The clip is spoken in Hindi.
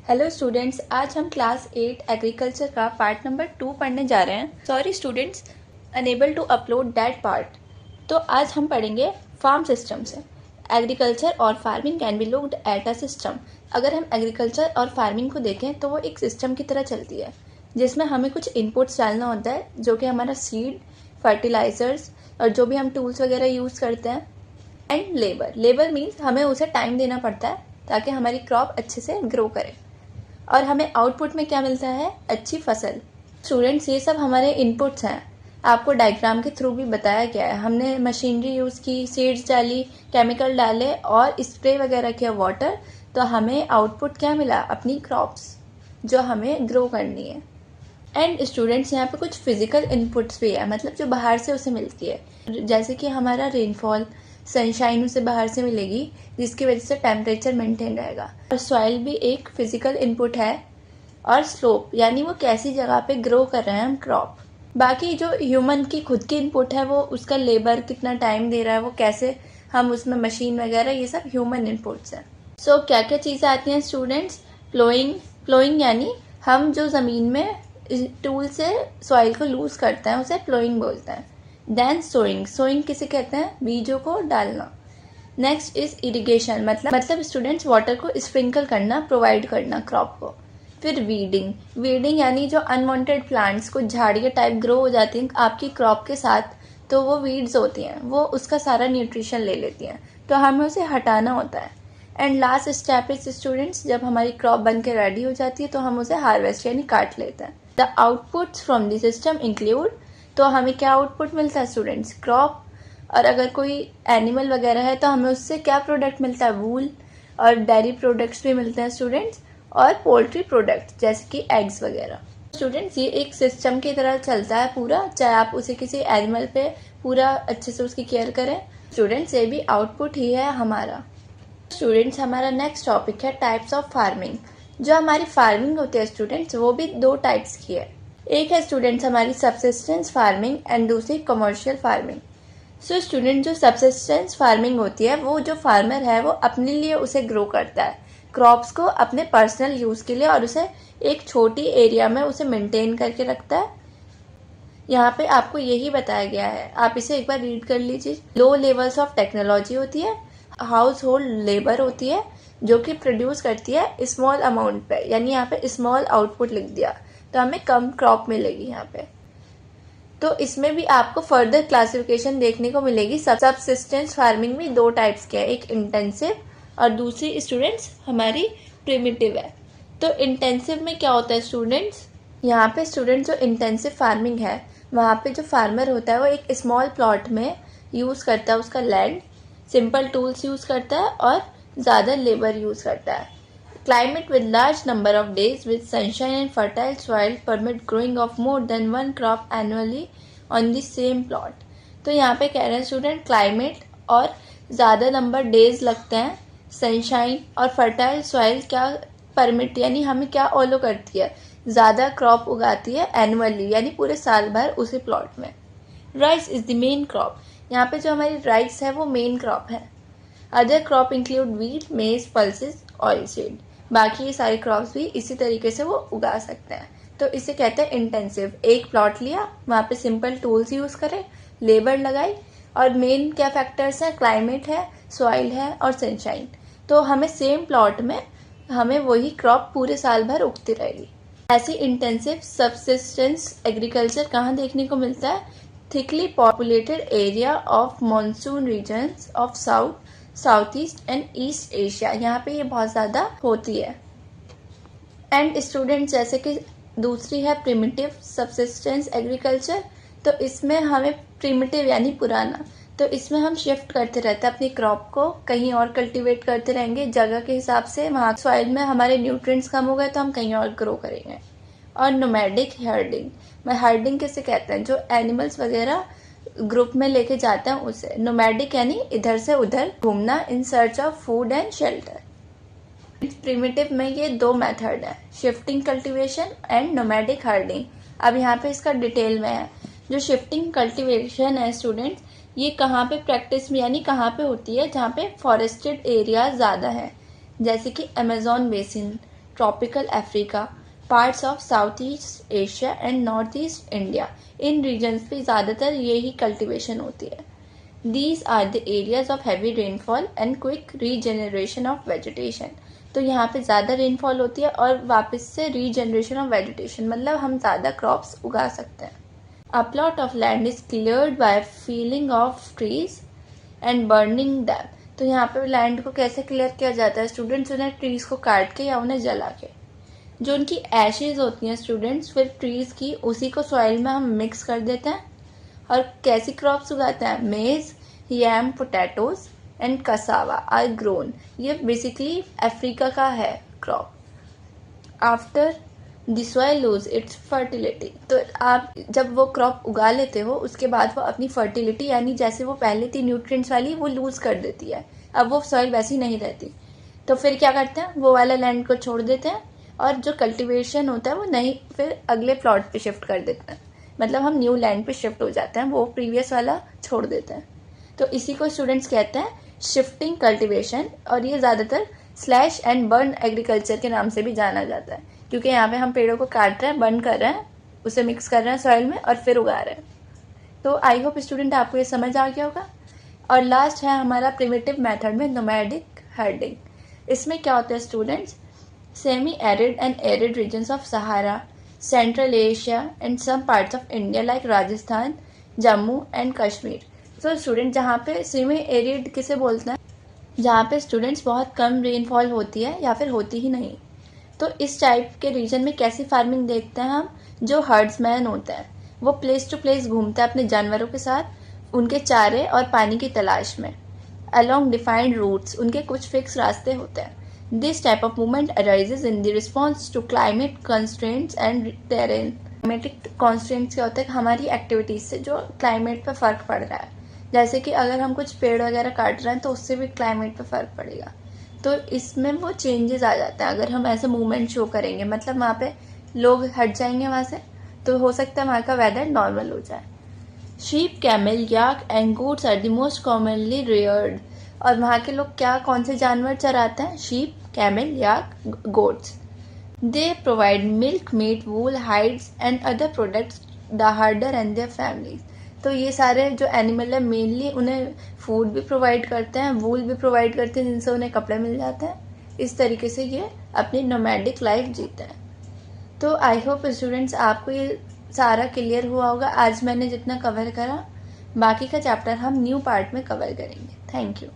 हेलो स्टूडेंट्स, आज हम क्लास 8 एग्रीकल्चर का पार्ट नंबर 2 पढ़ने जा रहे हैं। Sorry students, unable to upload that part. तो आज हम पढ़ेंगे फार्म सिस्टम से। एग्रीकल्चर और farming can be looked at a system. अगर हम एग्रीकल्चर और फार्मिंग को देखें तो वो एक सिस्टम की तरह चलती है, जिसमें हमें कुछ इनपुट्स डालना होता है, जो कि हमारा सीड, फर्टिलाइजर्स और जो भी हम टूल्स वगैरह यूज़ करते हैं। एंड लेबर मीन्स हमें उसे टाइम देना पड़ता है ताकि हमारी क्रॉप अच्छे से ग्रो करे, और हमें आउटपुट में क्या मिलता है? अच्छी फसल। स्टूडेंट्स, ये सब हमारे इनपुट्स हैं। आपको डायग्राम के थ्रू भी बताया गया है। हमने मशीनरी यूज़ की, सीड्स डाली, केमिकल डाले और स्प्रे वगैरह किया वाटर, तो हमें आउटपुट क्या मिला? अपनी क्रॉप्स जो हमें ग्रो करनी है। एंड स्टूडेंट्स, यहाँ पे कुछ फिजिकल इनपुट्स भी है, मतलब जो बाहर से उसे मिलती है, जैसे कि हमारा रेनफॉल, सनशाइन उसे बाहर से मिलेगी, जिसकी वजह से टेम्परेचर मेंटेन रहेगा। और सॉइल भी एक फिजिकल इनपुट है, और स्लोप यानी वो कैसी जगह पे ग्रो कर रहे हैं हम क्रॉप। बाकी जो ह्यूमन की खुद की इनपुट है, वो उसका लेबर कितना टाइम दे रहा है, वो कैसे हम उसमें मशीन वगैरह, ये सब ह्यूमन इनपुट्स हैं। सो क्या क्या चीज़ें आती हैं स्टूडेंट्स? प्लोइंग यानी हम जो ज़मीन में टूल से सॉइल को लूज करते हैं, उसे प्लोइंग बोलते हैं। देन सोइंग किसे कहते हैं? बीजों को डालना। नेक्स्ट इज इरिगेशन, मतलब स्टूडेंट्स वाटर को स्प्रिंकल करना, प्रोवाइड करना क्रॉप को। फिर वीडिंग यानी जो अनवांटेड प्लांट्स, कुछ झाड़ियाँ टाइप ग्रो हो जाती हैं आपकी क्रॉप के साथ, तो वो वीड्स होती हैं, वो उसका सारा न्यूट्रिशन ले लेती हैं, तो हमें उसे हटाना होता है। And last step is students, जब हमारी क्रॉप बन के रेडी हो जाती है तो हम उसे हार्वेस्ट यानी काट लेते हैं। The outputs from the system include, तो हमें क्या आउटपुट मिलता है स्टूडेंट्स? क्रॉप। और अगर कोई एनिमल वगैरह है तो हमें उससे क्या प्रोडक्ट मिलता है? वूल। और डेयरी प्रोडक्ट्स भी मिलते हैं स्टूडेंट्स, और पोल्ट्री प्रोडक्ट्स जैसे कि एग्स वगैरह। स्टूडेंट्स, ये एक सिस्टम की तरह चलता है पूरा, चाहे आप उसे किसी एनिमल पे पूरा अच्छे से उसकी केयर करें। स्टूडेंट्स, ये भी आउटपुट ही है हमारा। स्टूडेंट्स, हमारा नेक्स्ट टॉपिक है टाइप्स ऑफ फार्मिंग। जो हमारी फार्मिंग होती है स्टूडेंट्स, वो भी दो टाइप्स की है। एक है स्टूडेंट्स हमारी सबसिस्टेंस फार्मिंग एंड दूसरी कमर्शियल फार्मिंग। सो स्टूडेंट, जो सबसिस्टेंस फार्मिंग होती है, वो जो फार्मर है वो अपने लिए उसे ग्रो करता है क्रॉप्स को, अपने पर्सनल यूज़ के लिए, और उसे एक छोटी एरिया में उसे मेंटेन करके रखता है। यहाँ पे आपको यही बताया गया है, आप इसे एक बार रीड कर लीजिए। लो लेवल्स ऑफ टेक्नोलॉजी होती है, हाउस होल्ड लेबर होती है जो कि प्रोड्यूस करती है स्मॉल अमाउंट पे, यानी यहाँ पे स्मॉल आउटपुट लिख दिया तो हमें कम क्रॉप मिलेगी यहाँ पे। तो इसमें भी आपको फर्दर क्लासिफिकेशन देखने को मिलेगी। सबसिस्टेंस फार्मिंग में दो टाइप्स के हैं, एक इंटेंसिव और दूसरी स्टूडेंट्स हमारी प्रिमिटिव है। तो इंटेंसिव में क्या होता है स्टूडेंट्स? यहाँ पे स्टूडेंट्स जो इंटेंसिव फार्मिंग है, वहाँ पे जो फार्मर होता है वो एक स्मॉल प्लॉट में यूज़ करता है उसका लैंड, सिंपल टूल्स यूज़ करता है और ज़्यादा लेबर यूज़ करता है। Climate with large number of days with sunshine and fertile soil permit growing of more than one crop annually on the same plot। तो यहाँ पे कह रहे हैं स्टूडेंट, क्लाइमेट और ज़्यादा नंबर डेज लगते हैं, सनशाइन और फर्टाइल सॉइल क्या परमिट यानी हमें क्या ऑलो करती है? ज़्यादा क्रॉप उगाती है एनुअली, यानी पूरे साल भर उसी प्लॉट में। Rice is the main crop, यहाँ पे जो हमारी राइस है वो मेन क्रॉप है। अदर क्रॉप इंक्लूड वीट, मेज, पल्सेस, ऑयल सीड। बाकी ये सारे क्रॉप्स भी इसी तरीके से वो उगा सकते हैं। तो इसे कहते हैं इंटेंसिव। एक प्लॉट लिया, वहाँ पे सिंपल टूल्स यूज़ करें, लेबर लगाई, और मेन क्या फैक्टर्स हैं? क्लाइमेट है, सॉइल है और सनशाइन। तो हमें सेम प्लॉट में हमें वही क्रॉप पूरे साल भर उगती रहेगी। ऐसी इंटेंसिव सबसिस्टेंस एग्रीकल्चर कहाँ देखने को मिलता है? Thickly populated area of monsoon regions of south east and east Asia, यहाँ पे ये बहुत ज़्यादा होती है। एंड स्टूडेंट, जैसे कि दूसरी है प्रिमिटिव सबसिस्टेंस एग्रीकल्चर, तो इसमें हमें प्रिमिटिव यानी पुराना, तो इसमें हम शिफ्ट करते रहते हैं अपनी क्रॉप को, कहीं और कल्टीवेट करते रहेंगे जगह के हिसाब से। वहाँ सॉइल में हमारे न्यूट्रिएंट्स कम हो गए तो हम कहीं और ग्रो करेंगे। और नोमैडिक हर्डिंग किसे कहते हैं? जो एनिमल्स वगैरह ग्रुप में लेके जाते हैं उसे। नोमैडिक यानी इधर से उधर घूमना, in search of food and shelter. Primitive में ये दो मेथड है, shifting cultivation and nomadic herding. अब यहाँ पे इसका डिटेल में है। जो शिफ्टिंग कल्टीवेशन है स्टूडेंट्स, ये कहाँ पे प्रैक्टिस में यानी कहाँ पे होती है? जहाँ पे फॉरेस्टेड एरिया ज़्यादा है, जैसे कि Amazon basin, tropical Africa, parts of south east Asia and north east India. इन रीजन्स पे ज़्यादातर यही कल्टिवेशन होती है। These are the areas of heavy rainfall and quick regeneration of vegetation। तो यहाँ पे ज़्यादा रेनफॉल होती है और वापस से रीजनरेशन ऑफ वेजिटेशन, मतलब हम ज़्यादा क्रॉप्स उगा सकते हैं। A plot of land is cleared by felling of trees and burning them। तो यहाँ पे लैंड को कैसे क्लियर किया जाता है स्टूडेंट्स? उन्हें ट्रीज को काट के या उन्हें जला के। जो उनकी एशेज होती हैं स्टूडेंट्स, फिर ट्रीज की, उसी को सॉइल में हम मिक्स कर देते हैं और कैसी क्रॉप्स उगाते हैं? Maize, yam, potatoes and cassava are grown. ये बेसिकली अफ्रीका का है crop. After the soil lose its fertility. तो आप जब वो क्रॉप उगा लेते हो उसके बाद वो अपनी फर्टिलिटी, यानी जैसे वो पहले थी न्यूट्रिएंट्स वाली, वो लूज कर देती है। अब वो सॉइल वैसी नहीं रहती, तो फिर क्या करते हैं? वो वाला लैंड को छोड़ देते हैं और जो कल्टीवेशन होता है वो नहीं, फिर अगले प्लॉट पे शिफ्ट कर देते हैं। मतलब हम न्यू लैंड पे शिफ्ट हो जाते हैं, वो प्रीवियस वाला छोड़ देते हैं। तो इसी को स्टूडेंट्स कहते हैं शिफ्टिंग कल्टीवेशन, और ये ज़्यादातर स्लैश एंड बर्न एग्रीकल्चर के नाम से भी जाना जाता है, क्योंकि यहाँ पे हम पेड़ों को काट रहे हैं, बर्न कर रहे हैं, उसे मिक्स कर रहे हैं सॉइल में और फिर उगा रहे हैं। तो आई होप स्टूडेंट आपको ये समझ आ गया होगा। और लास्ट है हमारा प्रिमिटिव मेथड में नोमैडिक हर्डिंग। इसमें क्या होता है students? Semi arid and arid regions of Sahara, central Asia and some parts of India like Rajasthan, Jammu and Kashmir. तो स्टूडेंट जहाँ पे सेमी एरिड किसे बोलते हैं? जहाँ पे स्टूडेंट्स बहुत कम रेनफॉल होती है या फिर होती ही नहीं। तो इस टाइप के रीजन में कैसी फार्मिंग देखते हैं हम? जो हर्ड्समैन होते हैं वो प्लेस टू प्लेस घूमते हैं अपने जानवरों के साथ, उनके चारे और पानी की तलाश में। अलॉन्ग डिफाइंड रूट्स, उनके कुछ फिक्स रास्ते होते हैं। This type of movement arises in the response to climate constraints and terrain. Climatic constraints क्या होता है? हमारी एक्टिविटीज से जो क्लाइमेट पे फर्क पड़ रहा है, जैसे कि अगर हम कुछ पेड़ वगैरह काट रहे हैं तो उससे भी क्लाइमेट पे फर्क पड़ेगा। तो इसमें वो चेंजेस आ जाते हैं अगर हम ऐसे मूवमेंट शो करेंगे, मतलब वहाँ पे लोग हट जाएंगे वहाँ से, तो हो सकता है वहाँ का वेदर नॉर्मल हो जाए। Sheep, camel, yak and goats are the most commonly reared. और वहाँ के लोग क्या, कौन से जानवर चराते हैं? Sheep, camel, yak, goats. They provide milk, meat, wool, hides and other products the herder and their families. तो ये सारे जो एनिमल है मेनली उन्हें फूड भी प्रोवाइड करते हैं, वूल भी प्रोवाइड करते हैं, जिनसे उन्हें कपड़े मिल जाते हैं। इस तरीके से ये अपनी नोमैडिक लाइफ जीते हैं। तो आई होप स्टूडेंट्स आपको ये सारा क्लियर हुआ होगा। आज मैंने जितना कवर करा, बाकी का चैप्टर हम न्यू पार्ट में कवर करेंगे। Thank you.